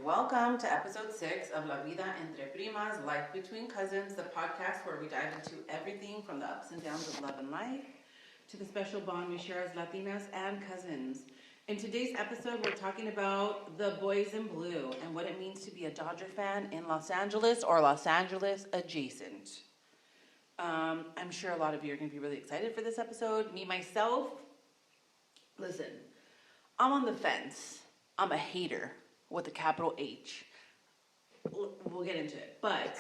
welcome to episode 6 of La Vida Entre Primas, Life Between Cousins, the podcast where we dive into everything from the ups and downs of love and life to the special bond we share as Latinas and cousins. In today's episode, we're talking about the boys in blue and what it means to be a Dodger fan in Los Angeles or Los Angeles adjacent. I'm sure a lot of you are going to be really excited for this episode. Me, myself, listen, I'm on the fence. I'm a hater with a capital H. We'll get into it. But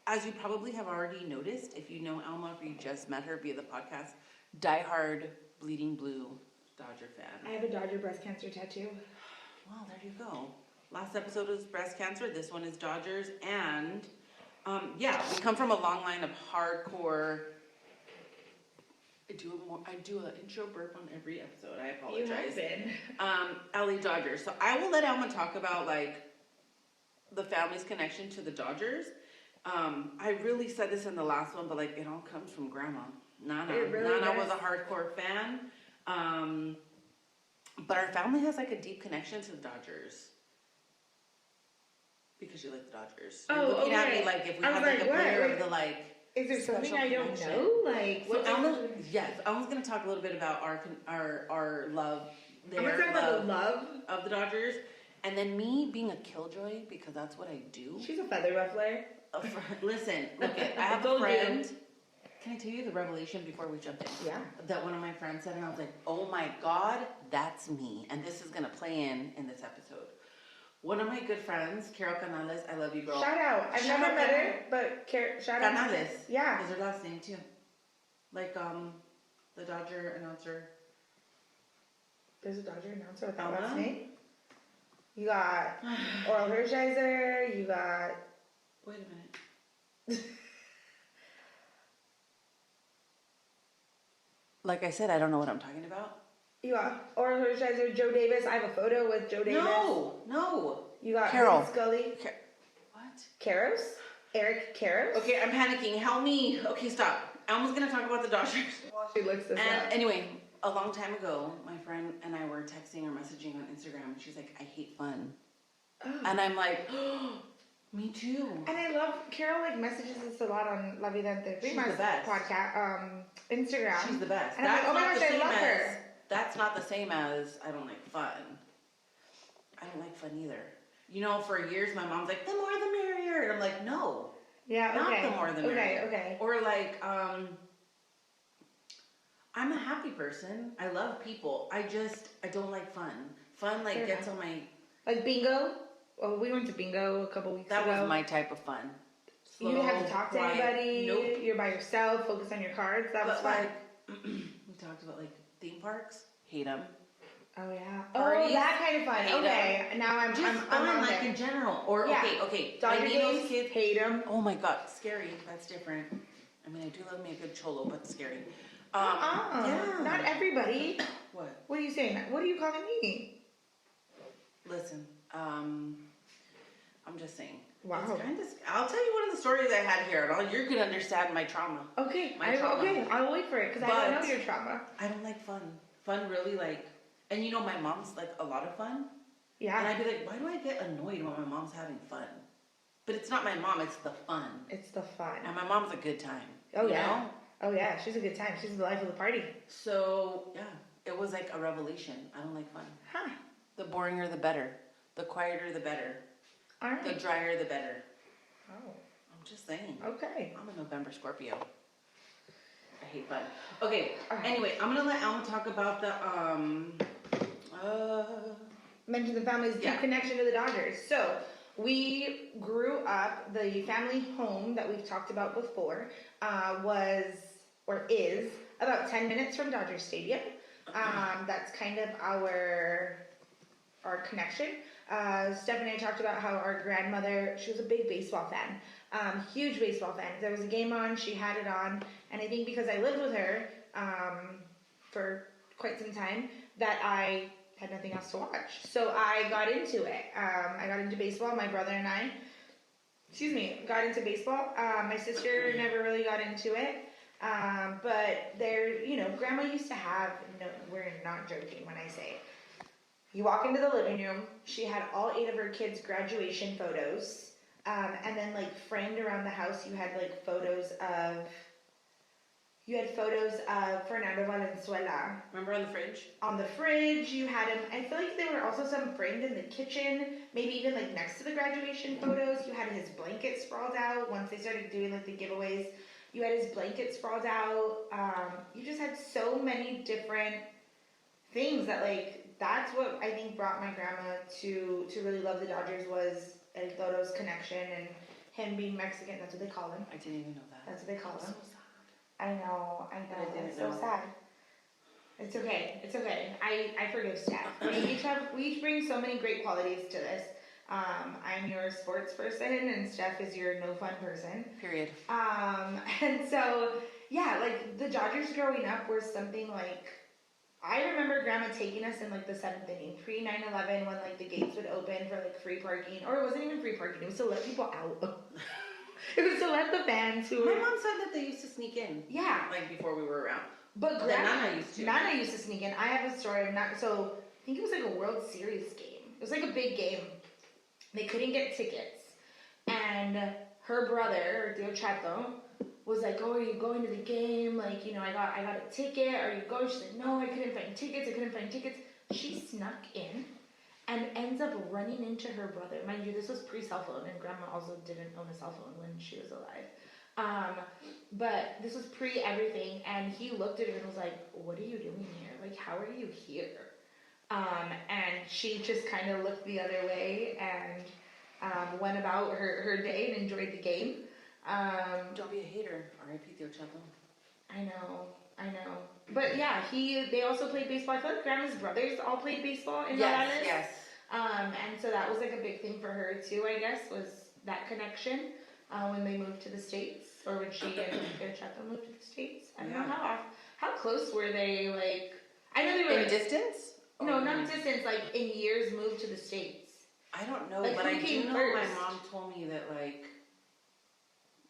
as you probably have already noticed, if you know Alma or you just met her via the podcast, diehard bleeding blue Dodger fan. I have a Dodger breast cancer tattoo. Well, there you go. Last episode was breast cancer. This one is Dodgers. And we come from a long line of hardcore. I do an intro burp on every episode. I apologize. You have been. LA Dodgers. So I will let Alma talk about the family's connection to the Dodgers. I really said this in the last one, but it all comes from Grandma. Nana. Really Nana was a hardcore fan. But our family has a deep connection to the Dodgers. Because you like the Dodgers. You're looking at me if we have a player of the Is there something I don't know? Alma's going to talk a little bit about our love. I'm going to talk about the love of the Dodgers, and then me being a killjoy because that's what I do. She's a feather ruffler. Listen, look, I have a friend. Can I tell you the revelation before we jump in? Yeah. That one of my friends said, and I was like, "Oh my God, that's me!" And this is going to play in this episode. One of my good friends, Carol Canales, I love you, girl. Shout out. I've never met her, but shout out. Canales. Yeah. Is her last name too? The Dodger announcer. There's a Dodger announcer with that last name? You got Oral Hershiser, you got... Wait a minute. Like I said, I don't know what I'm talking about. You got Oral Hershiser, Joe Davis. I have a photo with Joe Davis. No. You got Carol. Scully. What? Karros? Eric Karros? Okay, I'm panicking. Help me. Okay, stop. Elma's going to talk about the Dodgers. While she looks this up. Anyway, a long time ago, my friend and I were texting or messaging on Instagram, and she's like, "I hate fun." Oh. And I'm like, oh, me too. And I love, Carol messages us a lot on La Vida Entre Primas podcast, Instagram. She's the best. And I'm like, oh my gosh, I love her. That's not the same as I don't like fun. I don't like fun either. You know, for years, my mom's like, the more the merrier. And I'm like, no. Yeah, not the more the merrier. Okay. Or I'm a happy person. I love people. I don't like fun. Fun, gets on my... Like bingo? Well, we went to bingo a couple weeks ago. That was my type of fun. Slow, you didn't have to talk to anybody. Nope. You're by yourself, focus on your cards. That was fun. We talked about, theme parks. Hate them. Oh, yeah. Parties, that kind of fun. Okay. Now I'm fun, in general. Or, yeah. Okay. Dodger games, kids hate them. Oh, my God. Scary. That's different. I mean, I do love me a good cholo, but scary. Yeah. Not everybody. What? What are you saying? What are you calling me? Listen, I'm just saying. Wow. I'll tell you one of the stories I had here, and you're going to understand my trauma. Okay. Trauma. Okay, I'll wait for it, because I don't know your trauma. I don't like fun. Fun really, and my mom's, a lot of fun. Yeah. And I'd be like, why do I get annoyed when my mom's having fun? But it's not my mom, it's the fun. It's the fun. And my mom's a good time. Oh, yeah. Know? Oh, yeah, she's a good time. She's the life of the party. So, yeah, it was a revelation. I don't like fun. Huh. The boringer, the better. The quieter, the better. All right. The drier, the better. Oh. I'm just saying. Okay. I'm a November Scorpio. I hate fun. Okay, anyway, I'm going to let Alma talk about the, mention the family's deep connection to the Dodgers. So, we grew up, the family home that we've talked about before, is about 10 minutes from Dodger Stadium. That's kind of our connection. Stephanie and I talked about how our grandmother, she was a big baseball fan, huge baseball fan. If there was a game on, she had it on, and I think because I lived with her for quite some time, that I had nothing else to watch. So I got into it. I got into baseball. My brother and I, got into baseball. My sister never really got into it. But Grandma used to have, no, we're not joking when I say You walk into the living room. She had all 8 of her kids' graduation photos. And then, like, framed around the house, you had, like, photos of Fernando Valenzuela. Remember on the fridge? On the fridge, you had him. I feel like there were also some framed in the kitchen, maybe even, like, next to the graduation photos. You had his blanket sprawled out once they started doing, like, the giveaways. You had his blanket sprawled out. You just had so many different things that, like, that's what I think brought my grandma to really love the Dodgers was El Toro's connection and him being Mexican. That's what they call him. I didn't even know that. That's what they call him. So sad. I know. I didn't It's so know. sad. It's okay. It's okay. I forgive Steph. We each bring so many great qualities to this. I'm your sports person, and Steph is your no fun person. Period. And so yeah, like the Dodgers growing up were something like. I remember Grandma taking us in like the 7th inning, pre 9/11, when like the gates would open for like free parking, or it wasn't even free parking. It was to let people out. It was to let the fans who My were. mom said that they used to sneak in. Yeah. Like before we were around. But Grandma, Nana used to. Nana used to sneak in. I have a story of so I think it was like a World Series game. It was like a big game. They couldn't get tickets, and her brother, Dio Chato, was like, "Oh, are you going to the game? Like, you know, I got a ticket. Are you going?" She's like, "No, I couldn't find tickets. She snuck in and ends up running into her brother. Mind you, this was pre-cell phone, and Grandma also didn't own a cell phone when she was alive. But this was pre-everything, and he looked at her and was like, "What are you doing here? Like, how are you here?" And she just kind of looked the other way and went about her day and enjoyed the game. Don't be a hater. R.I.P. Theo Chato. I know. But yeah, they also played baseball. I feel like Grandma's brothers all played baseball in Morales. Yes. And so that was like a big thing for her too, I guess, was that connection when they moved to the States, or when she and Theo Chato moved to the States. I don't know how close were they, like, I know they were in like, distance? No, not distance, like in years moved to the States. I don't know, like, but who I do came know first? my mom told me that, like,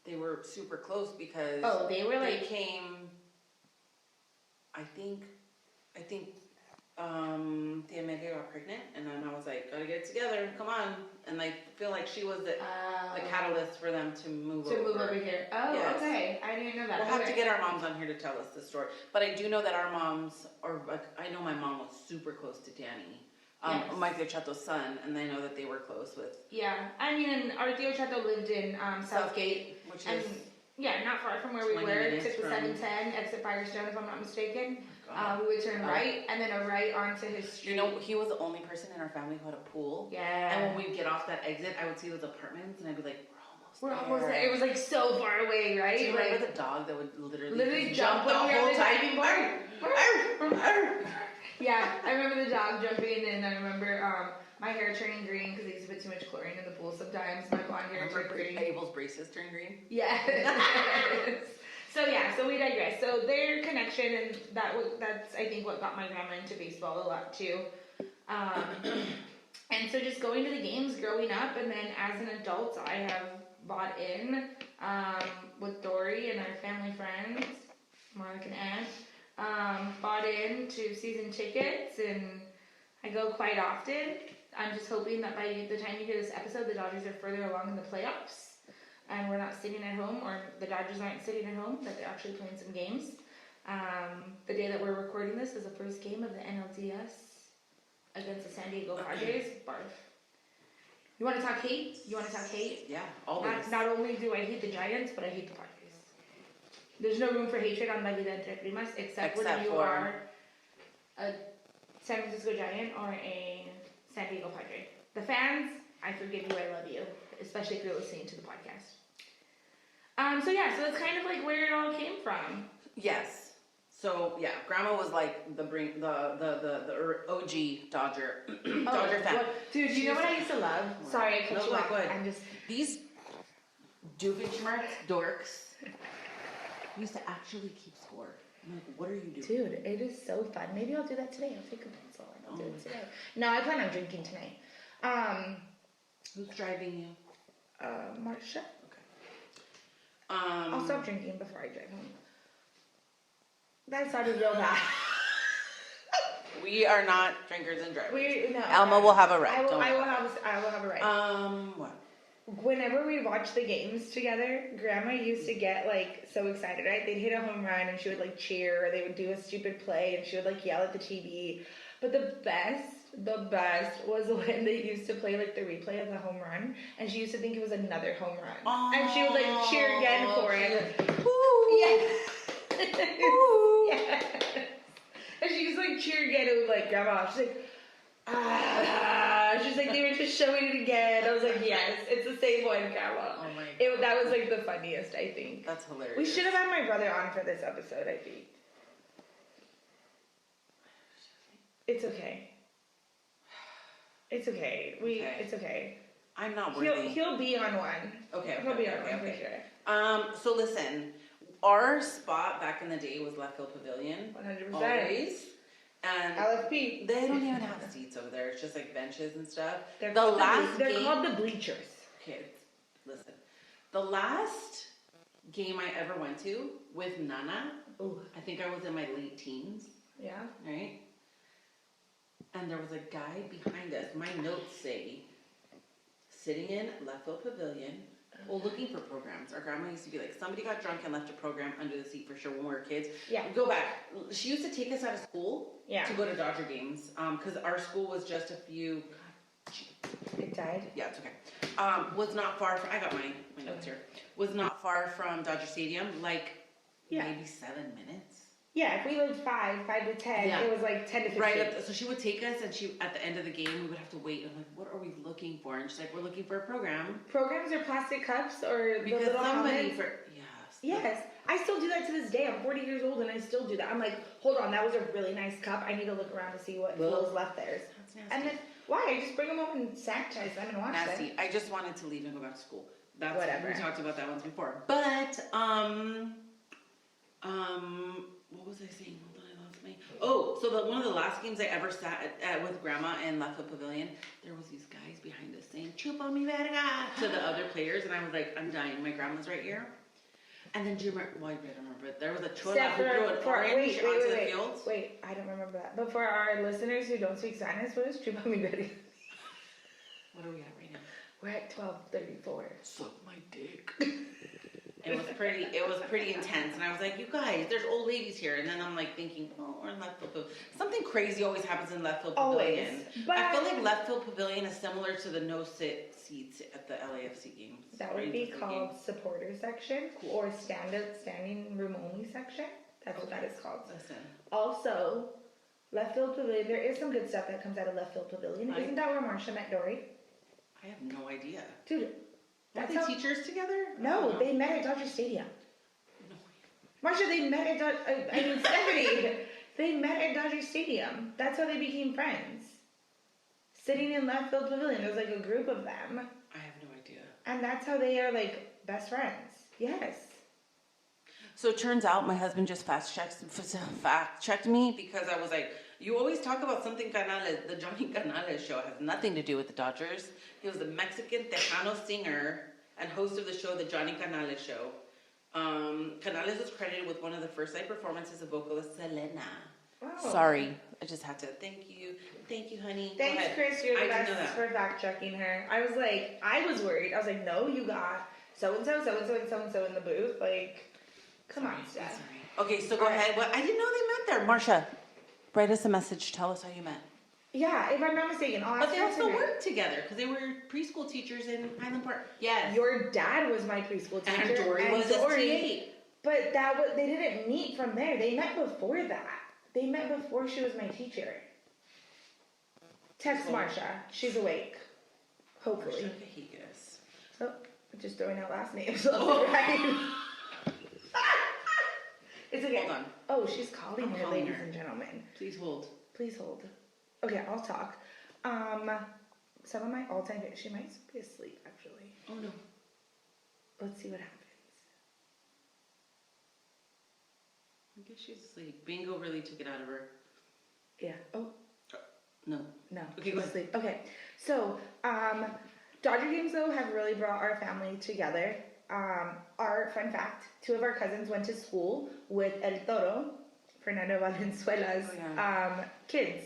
they were super close because They were like, came, I think Tia Amelia got pregnant, and then I was like, gotta get it together, come on. And I feel like she was the catalyst for them to move over. here. Oh, Yes. Okay. I didn't know that. We'll have to get our moms on here to tell us the story. But I do know that our moms are, like, I know my mom was super close to Danny. Yes. Mike Theo Chato's son, and I know that they were close with. Yeah. I mean, and our Theo Chato lived in Southgate, which and is not far from where we 20 were. It minutes took the from- 710, exit Firestone, if I'm not mistaken. God. We would turn right, and then a right onto his street. You know, he was the only person in our family who had a pool. Yeah. And when we'd get off that exit, I would see those apartments, and I'd be like, we're almost there. It was like so far away, right? Do you like, remember the dog that would literally jump the when we were whole on the time? diving board? Yeah, I remember the dog jumping, and I remember my hair turning green because I used to put too much chlorine in the pool sometimes. My blonde hair turned green. Abel's braces turned green? Yeah. So we digress. So their connection, and that's I think what got my grandma into baseball a lot too. And so just going to the games growing up, and then as an adult, I have bought in with Dory and our family friends, Mark and Ed, bought in to season tickets, and I go quite often. I'm just hoping that by the time you hear this episode, the Dodgers are further along in the playoffs, and we're not sitting at home, or the Dodgers aren't sitting at home, that they're actually playing some games. The day that we're recording this is the first game of the NLDS against the San Diego Padres. Barf. You want to talk hate? Yeah, always. Not only do I hate the Giants, but I hate the Padres. There's no room for hatred on La Vida Entre Primas, except when you are a San Francisco Giant or a San Diego Padre. The fans, I forgive you, I love you, especially if you're listening to the podcast. So that's kind of like where it all came from. Yes. So yeah, Grandma was like the OG Dodger fan. Dude, you know what I used to love? Sorry, I cut you off. I'm just these Doofenshmirtz dorks used to actually keep score. I'm like, what are you doing? Dude, it is so fun. Maybe I'll do that today. I'll take a pencil and I'll do it today. No, I plan on drinking tonight. Who's driving you? Marsha. Okay. I'll stop drinking before I drive home. That sounded real bad. We are not drinkers and drivers. No. Alma will have a right. I will have a right. What? Whenever we watch the games together, Grandma used to get like so excited, right? They'd hit a home run and she would like cheer, or they would do a stupid play and she would like yell at the TV. But the best was when they used to play like the replay of the home run, and she used to think it was another home run, and she would like cheer again for it. Yeah. Yeah. And she used to like cheer again. It was like Grandma. She's like. She's like, they were just showing it again. I was like, yes, it's the same one, Grandma. Oh my God. That was like the funniest, I think. That's hilarious. We should have had my brother on for this episode, I think. It's okay. It's okay. It's okay. I'm not worthy. He'll be on one. Okay. He'll be on one for sure. So listen, our spot back in the day was left field pavilion. 100%. Always. And LFP. they don't even have seats over there. It's just like benches and stuff. They're called the bleachers. Okay, listen. The last game I ever went to with Nana, I think I was in my late teens. Yeah. Right? And there was a guy behind us. My notes say, sitting in left field pavilion, looking for programs. Our grandma used to be like, somebody got drunk and left a program under the seat for sure when we were kids. Yeah. Go back. She used to take us out of school to go to Dodger games because our school was just a few. It died? Yeah, it's okay. Was not far from, I got my notes here. Was not far from Dodger Stadium, like maybe 7 minutes. Yeah, if we lived 5 to 10, it was like 10 to 15. Right, so she would take us, and at the end of the game, we would have to wait. I'm like, what are we looking for? And she's like, we're looking for a program. Programs are plastic cups or because the little somebody helmets. Yes, I still do that to this day. I'm 40 years old and I still do that. I'm like, hold on, that was a really nice cup. I need to look around to see what was left there. That's nasty. And then, why? I just bring them home and sanitize them and wash them. I just wanted to leave and go back to school. Whatever. We talked about that once before. But, what was I saying? Hold on, I lost me. Oh, so one of the last games I ever sat at with Grandma in Left Field Pavilion, there was these guys behind us saying, "Chupa mi verga" to the other players, and I was like, I'm dying. My grandma's right here. And then do you remember? Well, I don't remember it. There was a chola who threw an orange onto the field. Wait, I don't remember that. But for our listeners who don't speak Spanish, what is chupa mi verga? What are we at right now? We're at 12:34. Suck my dick. It was pretty intense, and I was like, you guys, there's old ladies here, and then I'm like thinking, oh, we're in left field pavilion. Something crazy always happens in left field pavilion. But I feel like left field pavilion is similar to the no-sit seats at the LAFC games. That would be called supporter section or standing room only section. That's what that is called. Listen. Also, left field pavilion, there is some good stuff that comes out of left field pavilion. Isn't that where Marsha met Dory? I have no idea. Dude, were they teachers together? No, they met at Dodger Stadium. No. Marsha, they met at Stephanie, they met at Dodger Stadium. That's how they became friends. Sitting in left field pavilion, there was like a group of them. I have no idea. And that's how they are like best friends. Yes. So it turns out my husband just fact checked me because I was like, you always talk about something Canales. The Johnny Canales show has nothing to do with the Dodgers. He was the Mexican Tejano singer and host of the show, The Johnny Canales Show. Canales was credited with one of the first live performances of vocalist Selena. Oh. Sorry, I just had to. Thank you, honey. Thanks, Chris. You're the best for fact checking her. I was worried. I was like, no, you got so and so in the booth. Like, come on, Steph. Okay, so go ahead. Well, I didn't know they met there. Marsha, write us a message. Tell us how you met. Yeah, if I'm not mistaken. But they also worked together because they were preschool teachers in Highland Park. Yes. Your dad was my preschool teacher. And Dory was a TA. But they didn't meet from there. They met before that. They met before she was my teacher. Text Marsha. She's awake. Hopefully. Marsha Cajigas. Oh, just throwing out last names. Right? It's okay. Hold on. Oh, she's calling her, ladies and gentlemen. Please hold. Please hold. Okay, I'll talk. Some of my all-time favorites. She might be asleep, actually. Oh, no. Let's see what happens. I guess she's asleep. Bingo really took it out of her. Yeah. Oh. No. Okay, go asleep. Okay. So, Dodger games, though, have really brought our family together. Our fun fact, 2 of our cousins went to school with El Toro, Fernando Valenzuela's kids.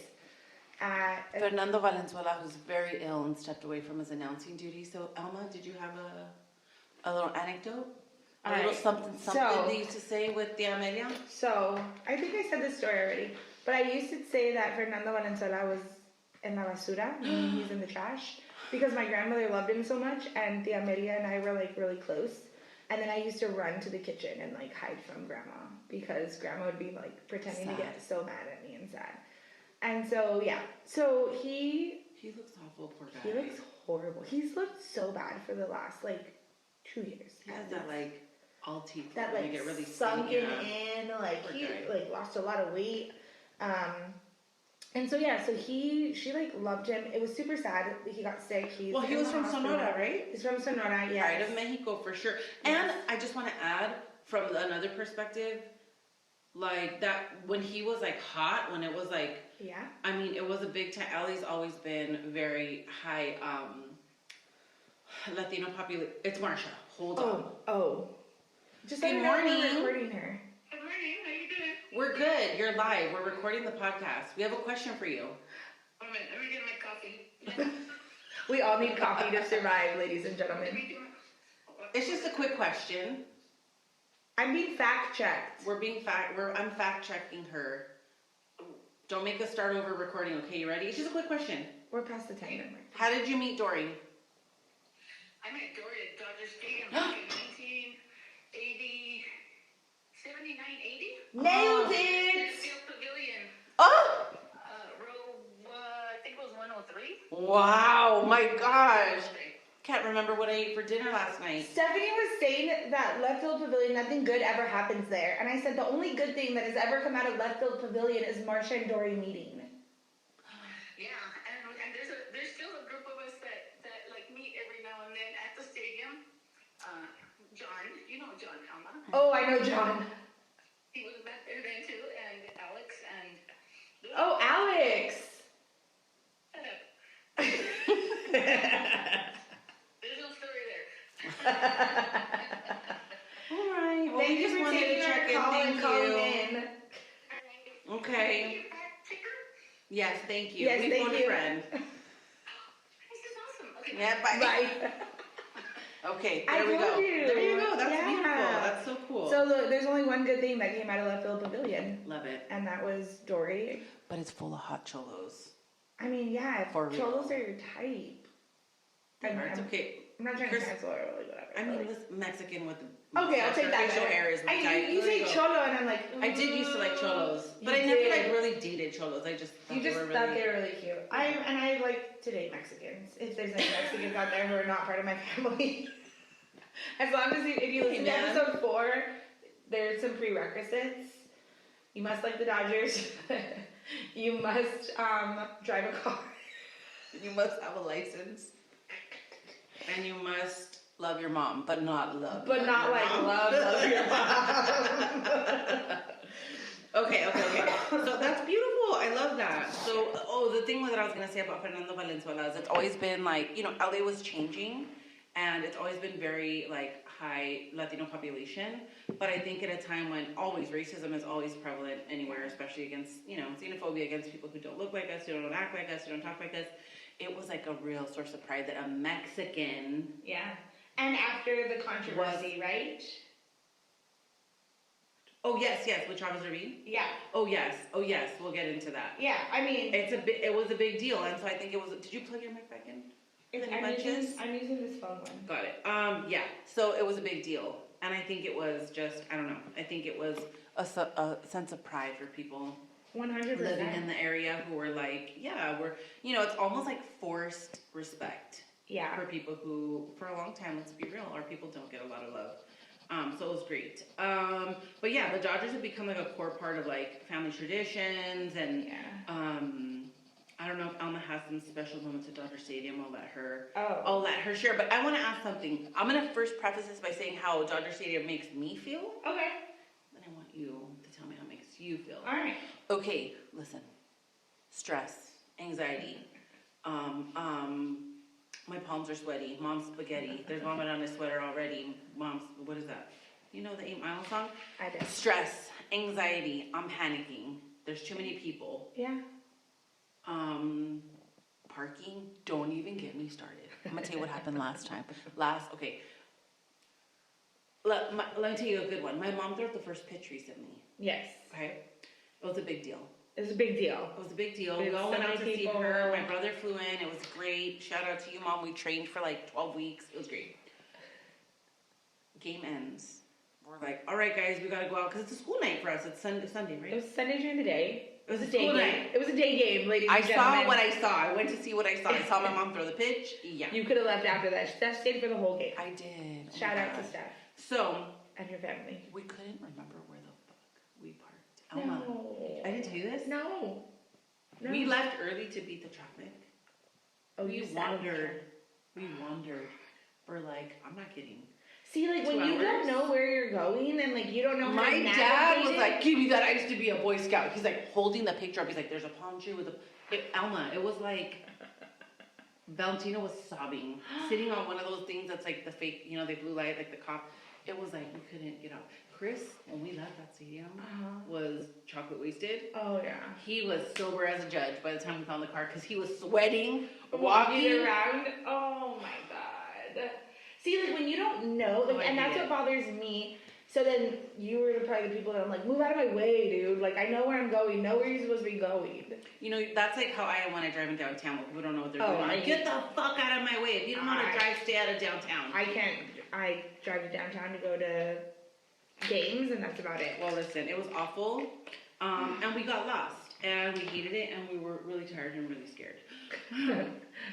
Fernando Valenzuela, who's very ill and stepped away from his announcing duty. So, Alma, did you have a little anecdote? A little something they used to say with the Amelia? So, I think I said this story already, but I used to say that Fernando Valenzuela was en la basura, meaning he's in the trash, because my grandmother loved him so much, and the Amelia and I were like really close. And then I used to run to the kitchen and like hide from grandma, because grandma would be like pretending to get so mad at me and sad. And so, yeah. So he looks awful, poor guy. He looks horrible. He's looked so bad for the last like 2 years. He has that like all teeth that like get really sunken in, like he like lost a lot of weight. And so yeah, so she like loved him. It was super sad that he got sick. He was from Sonora, right? He's from Sonora, yeah. Right, of Mexico for sure. Yes. And I just want to add from another perspective, like that when he was like hot, when it was like, yeah, I mean, it was a big time. LA's always been very high Latino population. It's Marsha. Hold on. Oh. Just good morning. We're recording her. Good morning. How you doing? We're good. You're live. We're recording the podcast. We have a question for you. Let me get my coffee. We all need coffee to survive, ladies and gentlemen. It's just a quick question. I'm being fact checked. I'm fact checking her. Don't make us start over recording, okay? You ready? It's just a quick question. We're past the 10-minute mark. How did you meet Dory? I met Dory at Dodgers Stadium back in 1980, 79, 80? Nailed it! Field Pavilion. Oh! Row, I think it was 103. Wow, my gosh. Can't remember what I ate for dinner last night. Stephanie was saying that Left Field Pavilion, nothing good ever happens there. And I said the only good thing that has ever come out of Left Field Pavilion is Marsha and Dory meeting. Yeah, and there's still a group of us that like meet every now and then at the stadium. John, you know John, Alma. Oh, I know John. He was back there then too, and Alex and... Oh, Alex! Shut up. There's no story there. All right. Well, Thank we you just for wanted to taking check our in. call Thank and calling you. in. Okay. Yes, thank you. Yes, We thank phoned you. a friend. This is awesome. Okay. Yeah, bye. Right. Okay, I there we go. told you. There you go. That's Yeah. beautiful. That's so cool. So look, there's only one good thing that came out of Left Field Pavilion. Love it. And that was Dory. But it's full of hot cholos. I mean, yeah, For real. cholos are your type. It's okay. I'm not trying Chris- to cancel or really whatever. I mean, like, this Mexican with the okay, I'll take that. facial better. hair is my type. You There say go. cholo, and I'm like, I did used to like cholos, but You I never did. like really dated cholos. I just thought You just they were thought really... they were really cute. I like to date Mexicans. If there's any Mexicans out there who are not part of my family, as long as if you listen to man. episode 4, there's some prerequisites. You must like the Dodgers. You must drive a car. You must have a license, and you must love your mom, but not love. But not your like mom. love your mom. Okay. So that's beautiful. I love that. So, the thing that I was gonna say about Fernando Valenzuela is it's always been like, LA was changing, and it's always been very like high Latino population. But I think at a time when always racism is always prevalent anywhere, especially against xenophobia against people who don't look like us, who don't act like us, who don't talk like us. It was like a real source of pride that a Mexican. Yeah. And after the controversy, right? Oh yes, with Travis Rabin. Yeah. Oh yes, we'll get into that. Yeah, I mean, It was a big deal, and so I think it was. Did you plug your mic back in? I'm using this phone one. Got it. Yeah. So it was a big deal, and I think it was just, I don't know. I think it was a sense of pride for people 100%. living in the area who were like, yeah, it's almost like forced respect. Yeah. For people who, for a long time, let's be real, our people don't get a lot of love. So it was great. But yeah, the Dodgers have become like a core part of like family traditions, and I don't know if Alma has some special moments at Dodger Stadium. I'll let her share. But I want to ask something. I'm gonna first preface this by saying how Dodger Stadium makes me feel. Okay. Then I want you to tell me how it makes you feel. All right. Okay, listen. Stress, anxiety. My palms are sweaty. Mom's spaghetti. There's vomit on his sweater already. Mom's, what is that? You know the 8 Mile song? I do. Stress, anxiety. I'm panicking. There's too many people. Yeah. started. I'm gonna tell you what happened last time. Okay. Let me tell you a good one. My mom threw out the first pitch recently. Yes. Okay. It was a big deal. It was a big deal. It was a big deal. We all went out to see her. My brother flew in. It was great. Shout out to you, Mom. We trained for like 12 weeks. It was great. Game ends. We're like, all right, guys, we gotta go out because it's a school night for us. It's Sunday, right? It was Sunday during the day. It was a day school game. night. It was a day game, ladies and I gentlemen. saw what I saw. I went to see what I saw. I saw my mom throw the pitch. Yeah. You could have left after that. Steph stayed for the whole game. I did. Oh Shout out to Steph. So. And your family. We couldn't remember where the fuck we parked. Alma. No. I didn't tell you this? No. We left early to beat the traffic. Oh, We wandered for like, I'm not kidding. See, like, 2 when you don't hours? know where you're going and, like, you don't know how My to dad navigate was it. like, give me that. I used to be a Boy Scout. He's like holding the picture up. He's like, there's a palm tree with Alma. It was like, Valentina was sobbing, sitting on one of those things that's like the fake, you know, the blue light, like the cop. It was like, we couldn't get out. Chris, when we left that stadium, was chocolate wasted. Oh, yeah. He was sober as a judge by the time we found the car because he was sweating, Walking walking. around. Oh, my God. See, like, when you don't know, like, and that's what bothers me. So then you were probably the people that I'm like, move out of my way, dude. Like, I know where I'm going. Know where you're supposed to be going. You know, that's like how I am when I drive in downtown. When people don't know what they're Oh, doing. I'm like, I- get the fuck out of my way. If you don't know how to drive, stay out of downtown. I drive to downtown to go to games, and that's about it. Well, listen, it was awful. And we got lost. And we hated it, and we were really tired and really scared.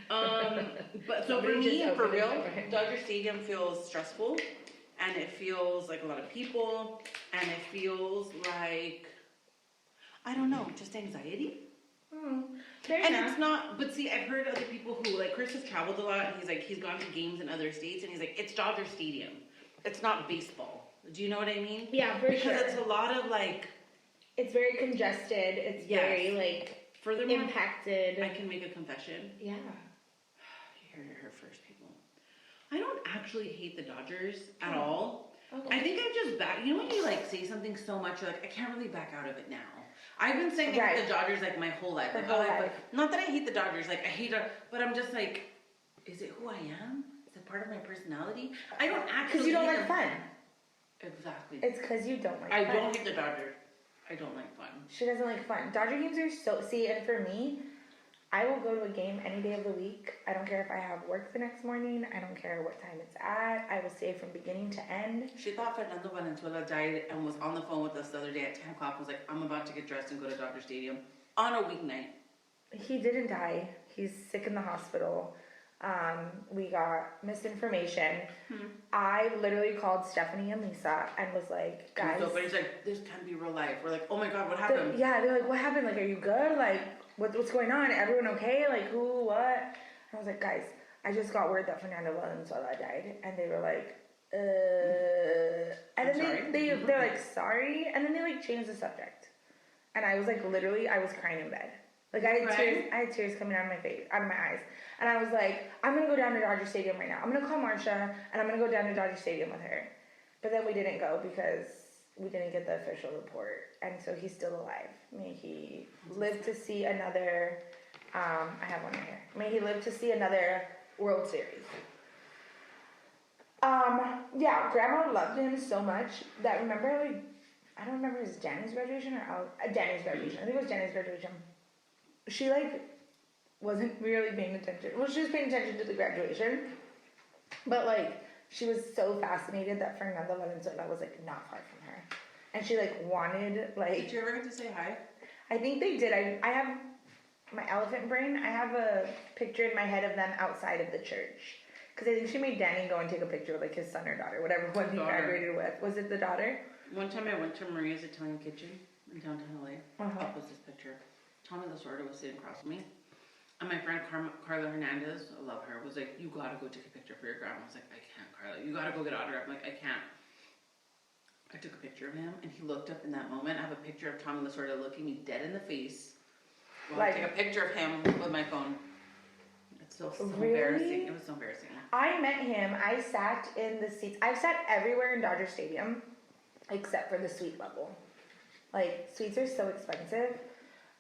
But so for Somebody me, just for opened real, the door. Dodger Stadium feels stressful, and it feels like a lot of people, and it feels like, I don't know, just anxiety. Fair And enough. it's not, but see, I've heard other people who, like, Chris has traveled a lot, and he's like, he's gone to games in other states, and he's like, it's Dodger Stadium. It's not baseball. Do you know what I mean? Yeah, for because sure. it's a lot of, like, It's very congested. It's Yes. very, like, furthermore, impacted. I can make a confession. Yeah. You heard it here first, people. I don't actually hate the Dodgers at all. Okay. I think I've just you know when you, like, say something so much, you're like, I can't really back out of it now. I've been saying I hate the Dodgers, like, my whole life. Your Like, whole but life. not that I hate the Dodgers, like, I hate it, but I'm just like, is it who I am? Is it part of my personality? I don't actually Because you don't hate like them. fun. Exactly. It's because you don't like I fun. don't hate the Dodgers. I don't like fun. She doesn't like fun. Dodger games are so... See, and for me, I will go to a game any day of the week. I don't care if I have work the next morning. I don't care what time it's at. I will stay from beginning to end. She thought Fernando Valenzuela died and was on the phone with us the other day at 10 o'clock. Was like, I'm about to get dressed and go to Dodger Stadium on a weeknight. He didn't die. He's sick in the hospital. We got misinformation. I literally called Stephanie and Lisa and was like, guys... So, but he's like, this can't be real life. We're like, oh my God, what happened? they're like, what happened? Like, are you good? Like, what's going on? Everyone okay? Like, who, what? And I was like, guys, I just got word that Fernando Valenzuela died. And they were like, and then they're like, sorry. And then they like changed the subject. And I was like, literally, I was crying in bed. Like, I had tears coming out of my eyes. And I was like, I'm going to go down to Dodger Stadium right now. I'm going to call Marsha, and I'm going to go down to Dodger Stadium with her. But then we didn't go because we didn't get the official report. And so he's still alive. May he live to see another, I have one right here. May he live to see another World Series. Yeah, Grandma loved him so much that remember, like, I don't remember, it was Danny's graduation or Danny's graduation. I think it was Danny's graduation. She, like, wasn't really paying attention. Well, she was paying attention to the graduation. But, like, she was so fascinated that Fernando Valenzuela was, like, not far from her. And she, like, wanted, like... Did you ever get to say hi? I think they did. I have my elephant brain. I have a picture in my head of them outside of the church. Because I think she made Danny go and take a picture with, like, his son or daughter, whatever one he graduated with. Was it the daughter? One time I went to Maria's Italian Kitchen in downtown LA. Up was this picture. Tommy Lasorda was sitting across from me. And my friend Carla Hernandez, I love her, was like, you gotta go take a picture for your grandma. I was like, I can't, Carla. You gotta go get an autograph. I'm like, I can't. I took a picture of him, and he looked up in that moment. I have a picture of Tommy Lasorda looking me dead in the face while I take a picture of him with my phone. It's so embarrassing. It was so embarrassing. I met him. I sat in the seats. I've sat everywhere in Dodger Stadium except for the suite level. Like, suites are so expensive,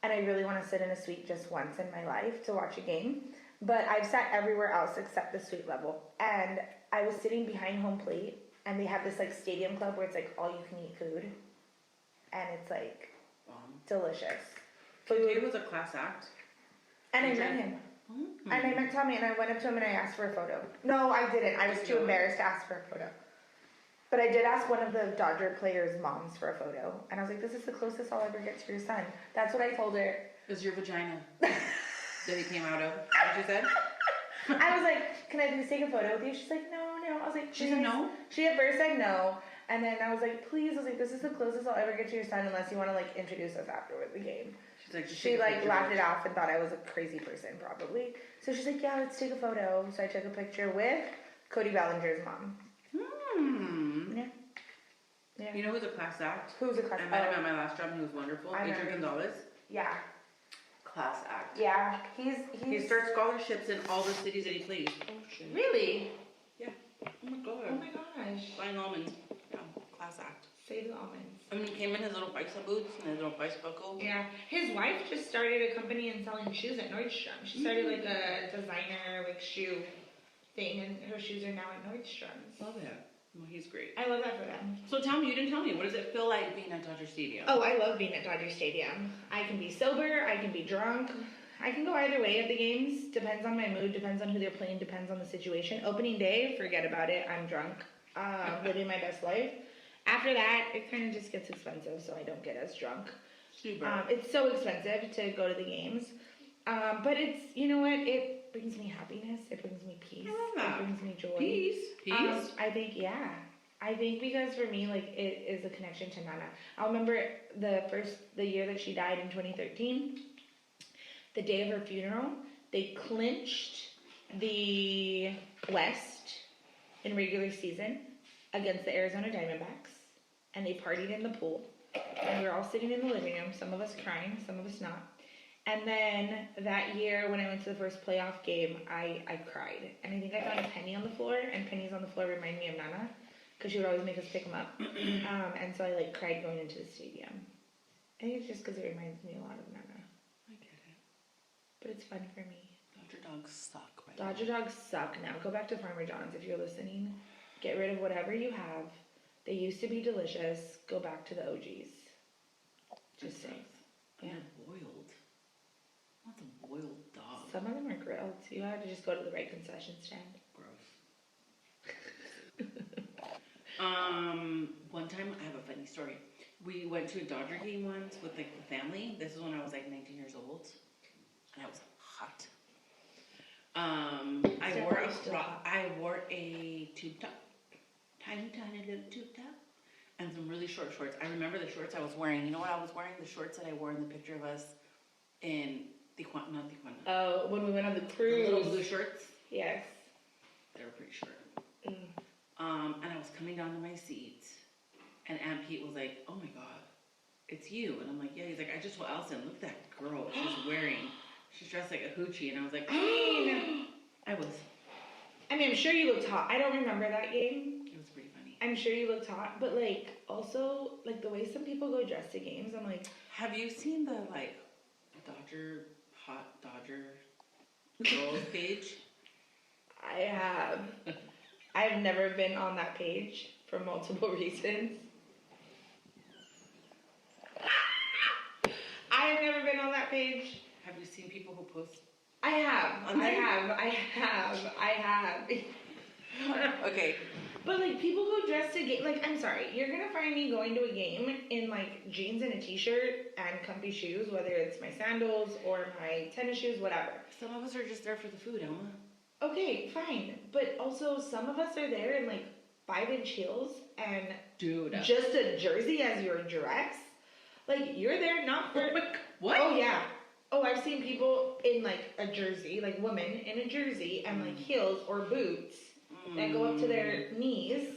and I really want to sit in a suite just once in my life to watch a game. But I've sat everywhere else except the suite level. And I was sitting behind home plate, and they have this like stadium club where it's like all you can eat food, and it's like delicious. It was a class act. And I met him. Mm-hmm. And I met Tommy, and I went up to him and I asked for a photo. No, I didn't. I was too embarrassed to ask for a photo. But I did ask one of the Dodger players' moms for a photo. And I was like, this is the closest I'll ever get to your son. That's what I told her. It was your vagina that he came out of. What you said? I was like, can I please take a photo with you? She's like, no. I was like, she said no? She at first said no. And then I was like, please. I was like, this is the closest I'll ever get to your son unless you want to like introduce us afterward the game. She like laughed it off and thought I was a crazy person probably. So she's like, yeah, let's take a photo. So I took a picture with Cody Bellinger's mom. Yeah. You know who's a class act? Who's a class act? I met him at my last job and he was wonderful. Adrian Gonzalez. Yeah. Class act. Yeah. He starts scholarships in all the cities that he plays. Oh shit. Really? Yeah. Oh my gosh. Flying almonds. Yeah. Class act. Save the almonds. I mean, he came in his little paisa boots and his little paisa buckle. Yeah. His wife just started a company and selling shoes at Nordstrom. She started like a designer like shoe thing, and her shoes are now at Nordstrom's. Love it. Well, he's great. I love that for them. So tell me, you didn't tell me, what does it feel like being at Dodger Stadium? Oh, I love being at Dodger Stadium. I can be sober, I can be drunk. I can go either way at the games. Depends on my mood, depends on who they're playing, depends on the situation. Opening day, forget about it. I'm drunk. Living my best life. After that, it kind of just gets expensive, so I don't get as drunk. Super. It's so expensive to go to the games. But it's, you know what? It brings me happiness. It brings me peace. It brings me joy. Peace? I think, yeah. I think because for me, like, it is a connection to Nana. I remember the year that she died in 2013, the day of her funeral, they clinched the West in regular season against the Arizona Diamondbacks, and they partied in the pool. And we were all sitting in the living room, some of us crying, some of us not. And then that year, when I went to the first playoff game, I cried. And I think I found a penny on the floor, and pennies on the floor remind me of Nana, because she would always make us pick them up. And so I like cried going into the stadium. I think it's just because it reminds me a lot of Nana. I get it. But it's fun for me. Dodger dogs suck. Dodger dogs suck now. Go back to Farmer John's if you're listening. Get rid of whatever you have. They used to be delicious. Go back to the OGs. Just saying. Yeah. Boiled. What's a boiled dog? Some of them are grilled. You have to just go to the right concession stand. Gross. One time, I have a funny story. We went to a Dodger game once with like the family. This is when I was like 19 years old, and I was hot. I wore a tube top, tiny little tube top, and some really short shorts. I remember the shorts I was wearing. You know what I was wearing? The shorts that I wore in the picture of us in Tijuana, not Tijuana. Oh, when we went on the cruise. The little blue shorts. Yes. They were pretty short. And I was coming down to my seat, and Aunt Pete was like, "Oh my God, it's you!" And I'm like, "Yeah." He's like, "I just told Allison, look at that girl. She's dressed like a hoochie." And I was like, I was. I mean, I'm sure you looked hot. I don't remember that game. It was pretty funny. I'm sure you looked hot, but like also like the way some people go dressed to games, I'm like. Have you seen the like hot Dodger girls page? I have. I've never been on that page for multiple reasons. I have never been on that page. Have you seen people who post? I have. Okay. But like people go dressed to game. Like I'm sorry, you're gonna find me going to a game in like jeans and a t-shirt and comfy shoes, whether it's my sandals or my tennis shoes, whatever. Some of us are just there for the food, Alma. Okay, fine. But also some of us are there in like 5-inch heels and just a jersey as your dress. Like you're there not for what? Oh yeah. Oh, I've seen people in like a jersey, like women in a jersey and like heels or boots that go up to their knees.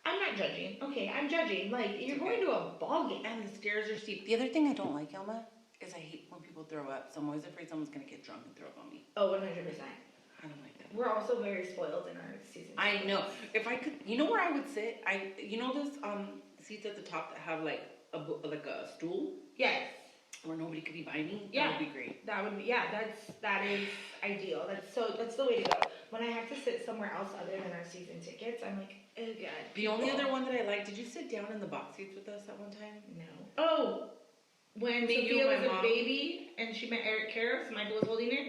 I'm not judging. Okay, I'm judging. Like you're going to a ball game and the stairs are steep. The other thing I don't like, Alma, is I hate when people throw up. So I'm always afraid someone's gonna get drunk and throw up on me. Oh, 100%. I don't like that. We're also very spoiled in our season. I know. If I could, you know where I would sit? You know those seats at the top that have like a stool? Yes. where nobody could be by me, Yeah. that would be great. That would be, that is ideal. That's the way to go. When I have to sit somewhere else other than our season tickets, I'm like, oh god. The only other one that I like, did you sit down in the box seats with us at one time? No. Oh, when Me, Sophia you, was my a mom. baby and she met Eric Karras, Michael was holding her.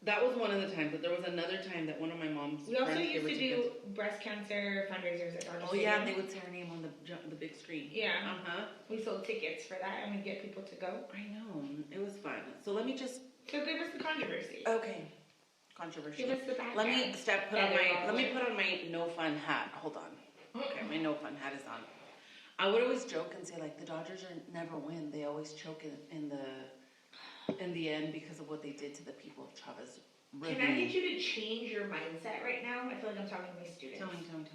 That was one of the times, but there was another time that one of my mom's We also friends gave used her to tickets. do breast cancer fundraisers at Dodgers. Oh yeah, they would say her name on the big screen. Yeah. Uh-huh. We sold tickets for that and we get people to go. I know, it was fun. So let me just, So give us the controversy. okay, controversy. Give us the background. Let me Yeah, let me put on my no fun hat. Hold on. Okay, my no fun hat is on. I would always joke and say like the Dodgers never win. They always choke in the end because of what they did to the people of Chavez. Can I get you to change your mindset right now? I feel like I'm talking to my students. Tell me.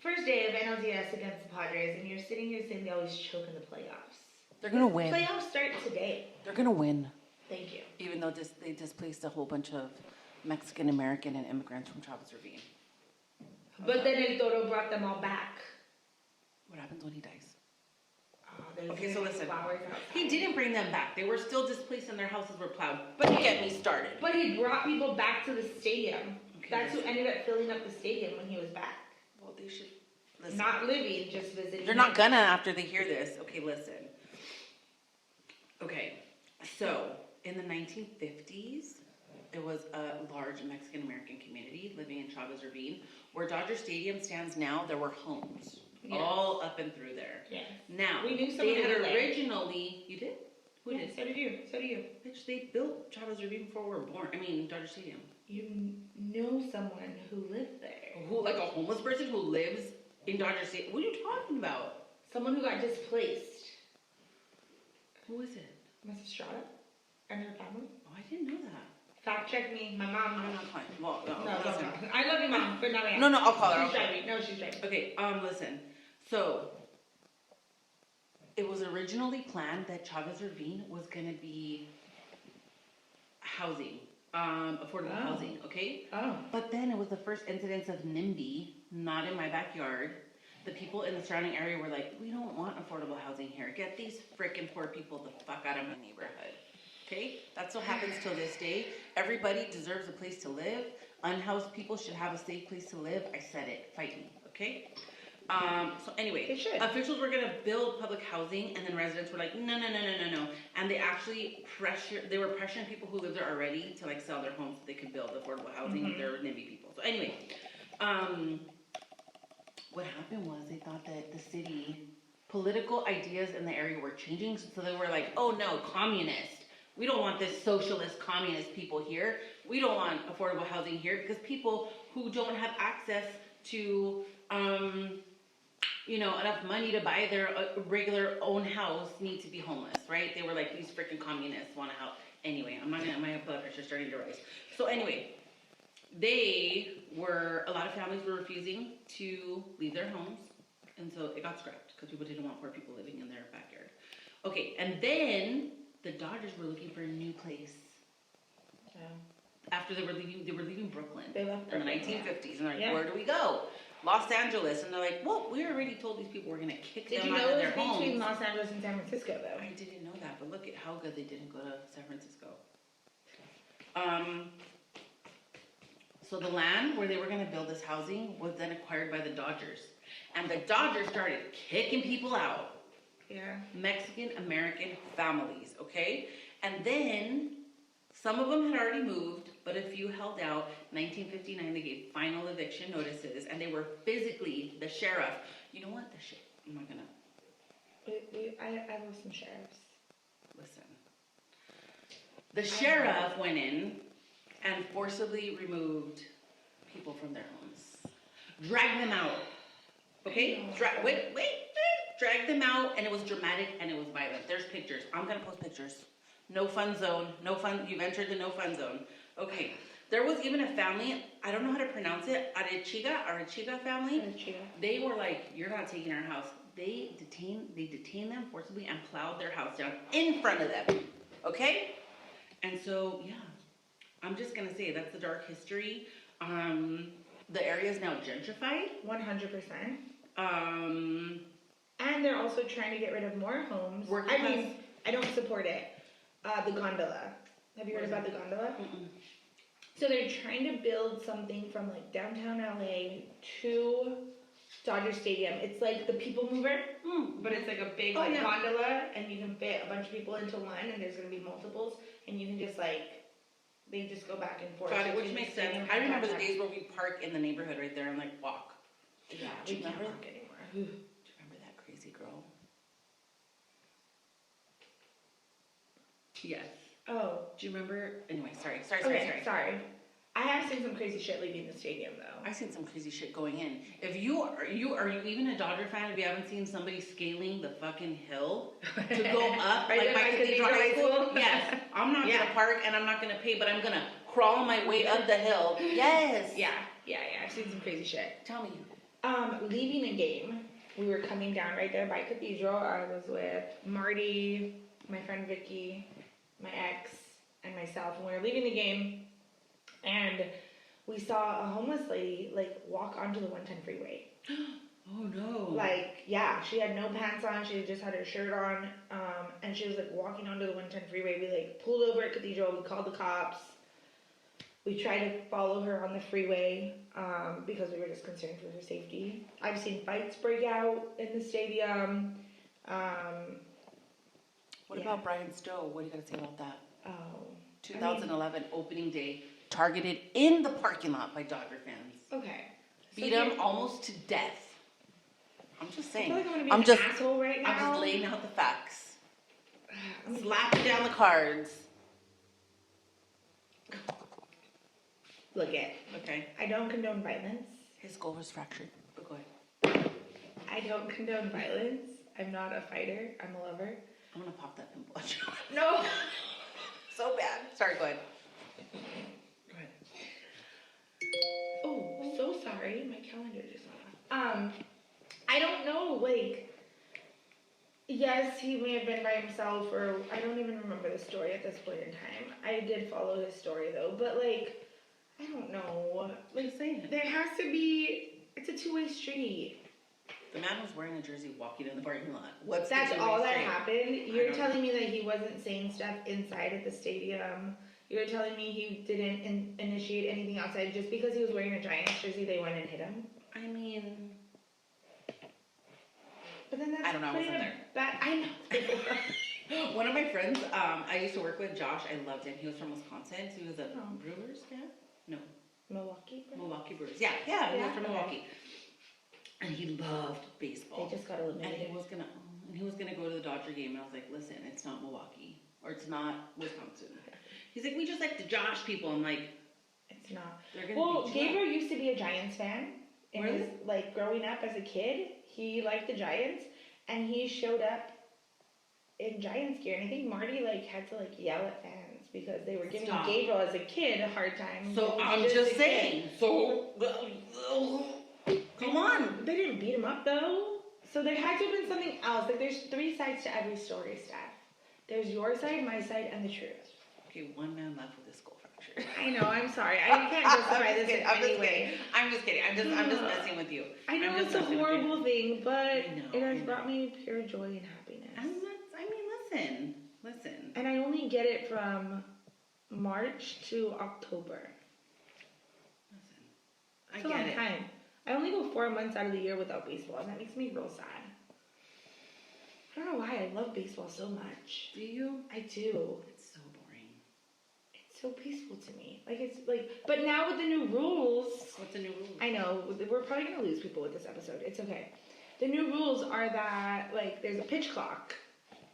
First day of NLDS against the Padres, and you're sitting here saying they always choke in the playoffs. They're gonna win. Playoffs start today. They're gonna win. Thank you. Even though they displaced a whole bunch of Mexican American and immigrants from Chavez Ravine. But then El Toro brought them all back. What happens when he dies? Okay, so listen. Flowers outside. He didn't bring them back. They were still displaced and their houses were plowed. But get me started. But he brought people back to the stadium. Okay, That's who ended up filling up the stadium when he was back. Well, they should listen. Not living, just visiting. They're not gonna after they hear this. Okay, listen. Okay, so in the 1950s, there was a large Mexican American community living in Chavez Ravine. Where Dodger Stadium stands now, there were homes Yeah. all up and through there. Yeah. Now, We knew they someone had who lived there. originally, you did? Who Yeah, did? so did you. So do you. Bitch, they built Chavez Ravine before we were born. I mean, Dodger Stadium. You know someone who lived there. Who, like a homeless person who lives in Dodger Stadium? What are you talking about? Someone who got displaced. Who is it? Mrs. Strada and her family. Oh, I didn't know that. Fact check me. My mom. I'm not fine. Well, no, No, don't listen. talk. I love you, mom, but not No, I'll call her. She's driving. No, she's driving. Okay, listen. So, it was originally planned that Chavez Ravine was gonna be housing, affordable Oh. housing, okay? Oh. But then it was the first incidence of NIMBY, not in my backyard. The people in the surrounding area were like, we don't want affordable housing here. Get these frickin' poor people the fuck out of my neighborhood. Okay? That's what happens till this day. Everybody deserves a place to live. Unhoused people should have a safe place to live. I said it. Fight me. Okay? So anyway, They should. officials were gonna build public housing, and then residents were like, no. And they actually they were pressuring people who lived there already to like sell their homes so they could build affordable housing with their NIMBY people. So anyway, what happened was they thought that the city, political ideas in the area were changing, so they were like, oh no, communist. We don't want this socialist communist people here. We don't want affordable housing here because people who don't have access to, enough money to buy their regular own house need to be homeless, right? They were like, these freaking communists want a house. Anyway, my blood pressure's starting to rise. So anyway, a lot of families were refusing to leave their homes, and so it got scrapped because people didn't want poor people living in their backyard. Okay, and then the Dodgers were looking for a new place. Yeah. After they were leaving Brooklyn They left in the Brooklyn, 1950s, and they're like, Yeah. where do we go? Los Angeles, and they're like, well, we already told these people we're gonna kick Did them you out know of it their was between homes. Los Angeles and San Francisco, though? I didn't know that, but look at how good they didn't go to San Francisco. So the land where they were gonna build this housing was then acquired by the Dodgers, and the Dodgers started kicking people out. Yeah. Mexican American families, okay? And then some of them had already moved, but a few held out. 1959, they gave final eviction notices, and they were physically, the sheriff, you know what, I'm not gonna, I know some sheriffs. listen. The sheriff went in and forcibly removed people from their homes. Dragged them out, okay? Dragged them out, and it was dramatic, and it was violent. There's pictures. I'm gonna post pictures. No fun zone. No fun. You've entered the no fun zone. Okay. There was even a family. I don't know how to pronounce it. Arechiga family. Arechiga. They were like, "You're not taking our house." They detained them forcibly and plowed their house down in front of them. Okay. And so yeah, I'm just gonna say that's the dark history. The area is now gentrified. 100%. And they're also trying to get rid of more homes. Working I class. mean, I don't support it. The gondola. Have you heard about the gondola? Mm-mm. So they're trying to build something from like downtown LA to Dodger Stadium. It's like the people mover, but it's like a big like gondola, and you can fit a bunch of people into one, and there's gonna be multiples, and you can just like they just go back and forth. Got it, which makes sense. I remember the days where we park in the neighborhood right there and like walk. Yeah, Do we you can't remember? walk anymore. Do you remember that crazy girl? Yes. Oh, Do you remember? Anyway, sorry. sorry. I have seen some crazy shit leaving the stadium though. I've seen some crazy shit going in. If you are you even a Dodger fan? If you haven't seen somebody scaling the fucking hill to go up, Right like there by by Cathedral High School, yes, I'm not Yeah. gonna park and I'm not gonna pay, but I'm gonna crawl my way up the hill. Yes. Yeah. I've seen some crazy shit. Tell me. Leaving a game, we were coming down right there by Cathedral. I was with Marty, my friend Vicky, my ex, and myself, and we were leaving the game, and we saw a homeless lady like walk onto the 110 freeway. Oh no. Like, yeah, she had no pants on, she just had her shirt on, and she was like walking onto the 110 freeway. We like pulled over at Cathedral, we called the cops. We tried to follow her on the freeway because we were just concerned for her safety. I've seen fights break out in the stadium. What about Brian Stowe? What do you gotta say about that? Oh, 2011 opening day, targeted in the parking lot by Dodger fans. okay. Beat him almost to death. I'm just I saying. feel like I'm gonna be I'm an just asshole right now. I'm just laying out the facts. I'm Slapping down the cards. Look it. Okay. I don't condone violence. His skull was fractured. But go ahead. I don't condone violence. I'm not a fighter. I'm a lover. I'm gonna pop that pimple. No. So bad. Sorry, go ahead. Go ahead. Oh, so sorry. My calendar just went off. I don't know. Like, yes, he may have been by himself, or I don't even remember the story at this point in time. I did follow his story though, but like, I don't know. What are you saying? There has to be. It's a two-way street. The man was wearing a jersey walking in the parking lot. What's That's the all that street? happened. You're don't telling me that he wasn't saying stuff inside at the stadium. You're telling me he didn't initiate anything outside just because he was wearing a Giants jersey. They went and hit him. I mean, But then that's I don't know, I putting wasn't a there. I know. one of my friends, I used to work with, Josh, I loved him. He was from Wisconsin. So he was a Brewers fan? No. Milwaukee. Milwaukee Brewers. Yeah, he was Yeah, from okay. Milwaukee. And he loved baseball. They just got And eliminated. he was gonna go to the Dodger game, and I was like, listen, it's not Milwaukee, or it's not Wisconsin. He's like, we just like to Josh people. I'm like, It's not. they're gonna Well, beat you Gabriel up. used to be a Giants fan. And Really? his, like growing up as a kid, he liked the Giants, and he showed up in Giants gear. And I think Marty like had to like yell at fans because they were giving Stop. Gabriel as a kid a hard time. So He was I'm a just kid. saying. So come on. They didn't beat him up though. So there had to have been something else. Like there's three sides to every story, Steph. There's your side, my side, and the truth. Okay, one man left with his skull fracture. I know. I'm sorry. I can't justify this in I'm any just way. kidding. I'm just kidding. I'm just messing with you. I know I'm it's just a messing with you. horrible thing, but I know, it has I know. brought me pure joy and happiness. Listen. And I only get it from March to October. I It's a get long it. time. I only go 4 months out of the year without baseball, and that makes me real sad. I don't know why I love baseball so much. Do you? I do. It's so boring. It's so peaceful to me. Like it's like, but now with the new rules, What's the new rule? I know we're probably gonna lose people with this episode. It's okay. The new rules are that like there's a pitch clock,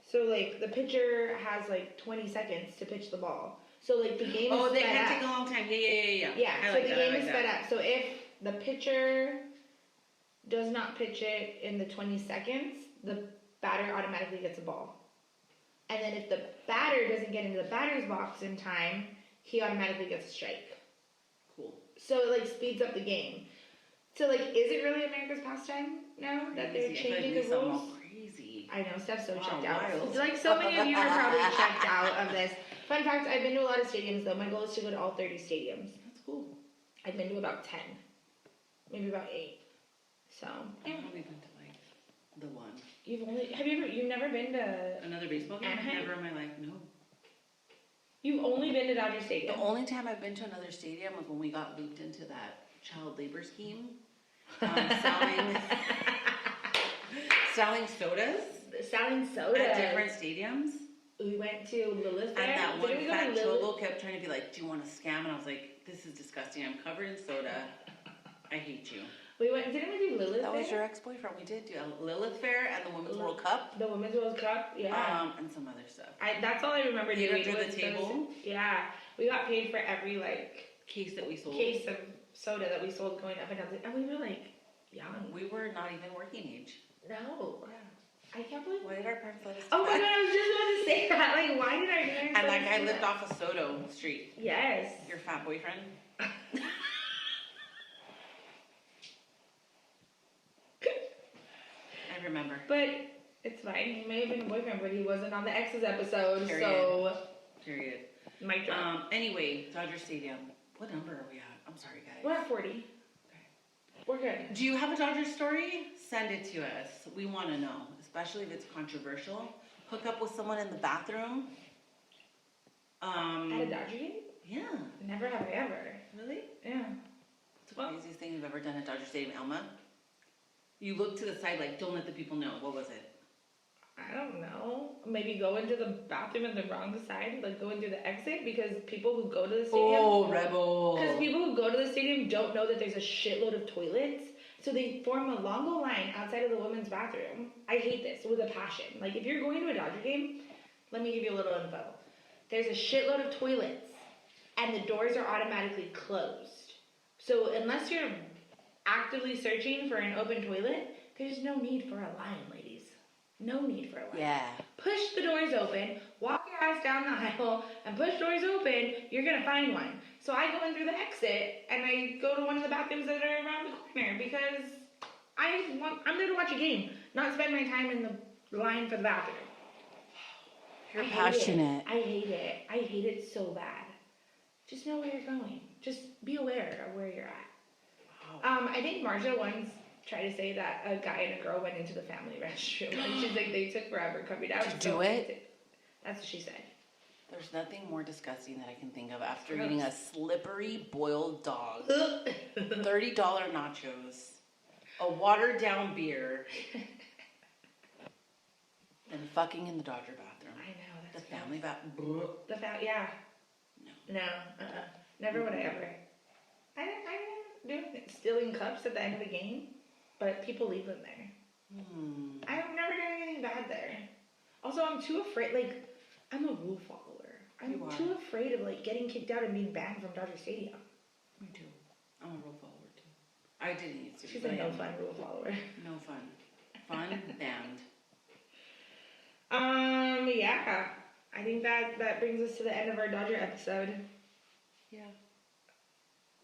so like the pitcher has like 20 seconds to pitch the ball. So like the game is they sped can up. take a long time. Yeah. Yeah, I so like the that, game I like is that. sped up. So if the pitcher does not pitch it in the 20 seconds, the batter automatically gets a ball. And then if the batter doesn't get into the batter's box in time, he automatically gets a strike. Cool. So it like speeds up the game. So like, is it really America's pastime now that they're Crazy. I feel like changing we the sound rules? all crazy. I know, Steph's so Wow, checked out. wild. Like so many of you are probably checked out of this. Fun fact, I've been to a lot of stadiums though. My goal is to go to all 30 stadiums. That's cool. I've been to about 10. Maybe about 8. So, I've only been to like the one. You've never been to Another baseball game? Anaheim? Never in my life, no. You've only been to Dodger Stadium? The only time I've been to another stadium was when we got looped into that child labor scheme. Selling sodas Selling sodas. at different stadiums. We went to Lilith Fair. And that one Didn't we go fat to Lilith? cholo kept trying to be like, do you want to scam? And I was like, this is disgusting. I'm covered in soda. I hate you. Didn't we do Lilith That Fair? was your ex-boyfriend. We did do a Lilith Fair and the Women's World Cup. The Women's World Cup, yeah. And some other stuff. That's all I remember Paid doing. under the was table? Yeah. We got paid for every, Case that we sold. case of soda that we sold going up and down. And we were, young. We were not even working age. No. Yeah. I can't believe. Why did our parents let us do Oh my that? god, I was just about to say that. Why did our parents And let that us guy do lived that? off of Soto Street. Yes. Your fat boyfriend. I remember. But it's fine. He may have been a boyfriend, but he wasn't on the exes episode. Period. So, Period. mic drop. Anyway, Dodger Stadium. What number are we at? I'm sorry, guys. We're at 40. We're good. Do you have a Dodger story? Send it to us. We want to know, especially if it's controversial. Hook up with someone in the bathroom. At a Dodger game? Yeah. Never have I ever. Really? Yeah. It's the craziest thing you've ever done at Dodger Stadium, Alma. You looked to the side like, don't let the people know. What was it? I don't know. Maybe go into the bathroom on the wrong side, go into the exit, because people who go to the stadium. Oh, rebel. Because people who go to the stadium don't know that there's a shitload of toilets, so they form a longo line outside of the women's bathroom. I hate this with a passion. If you're going to a Dodger game, let me give you a little info. There's a shitload of toilets, and the doors are automatically closed. So unless you're actively searching for an open toilet, there's no need for a line, ladies. No need for a line. Yeah. Push the doors open, walk your ass down the aisle, and push doors open, you're gonna find one. So I go in through the exit, and I go to one of the bathrooms that are around the corner, because I'm there to watch a game, not spend my time in the line for the bathroom. You're I hate passionate. I hate it. I hate it so bad. Just know where you're going. Just be aware of where you're at. Wow. I think Marja once tried to say that a guy and a girl went into the family restroom. And she's like, they took forever coming out. To do it? That's what she said. There's nothing more disgusting that I can think of after Gross. eating a slippery boiled dog, $30 nachos, a watered down beer, and fucking in the Dodger bathroom. I know. The That's family bathroom. yeah. No. Never would I ever. I didn't do stealing cups at the end of the game, but people leave them there. I've never done anything bad there. Also, I'm too afraid, I'm a rule follower. I'm too afraid of, getting kicked out and being banned from Dodger Stadium. Me too. I'm a rule follower too. I didn't used to. She's but a I no am. fun rule follower. No fun. Fun banned. Yeah. I think that brings us to the end of our Dodger episode. Yeah.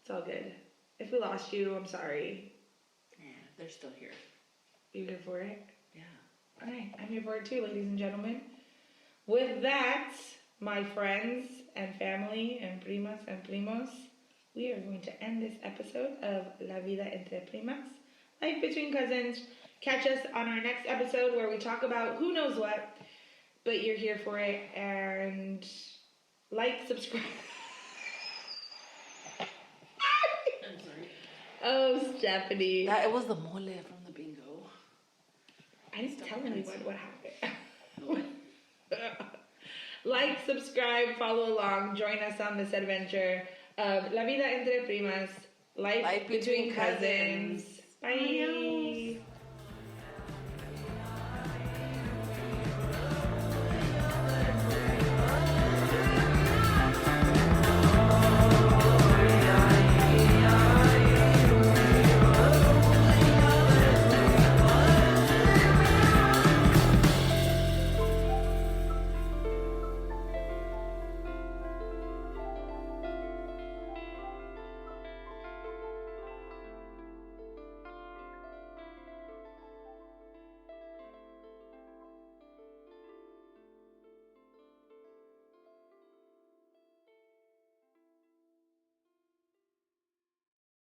It's all good. If we lost you, I'm sorry. Yeah, they're still here. You here for it? Yeah. Alright, I'm here for it too, ladies and gentlemen. With that, my friends and family and primas and primos, we are going to end this episode of La Vida Entre Primas, Life Between Cousins. Catch us on our next episode where we talk about who knows what, but you're here for it, and subscribe. I'm sorry. Oh, Stephanie. It was the mole from the bingo. I didn't tell anyone what happened. What? Subscribe, follow along, join us on this adventure of La Vida Entre Primas, Life Between Cousins. Bye. Adios.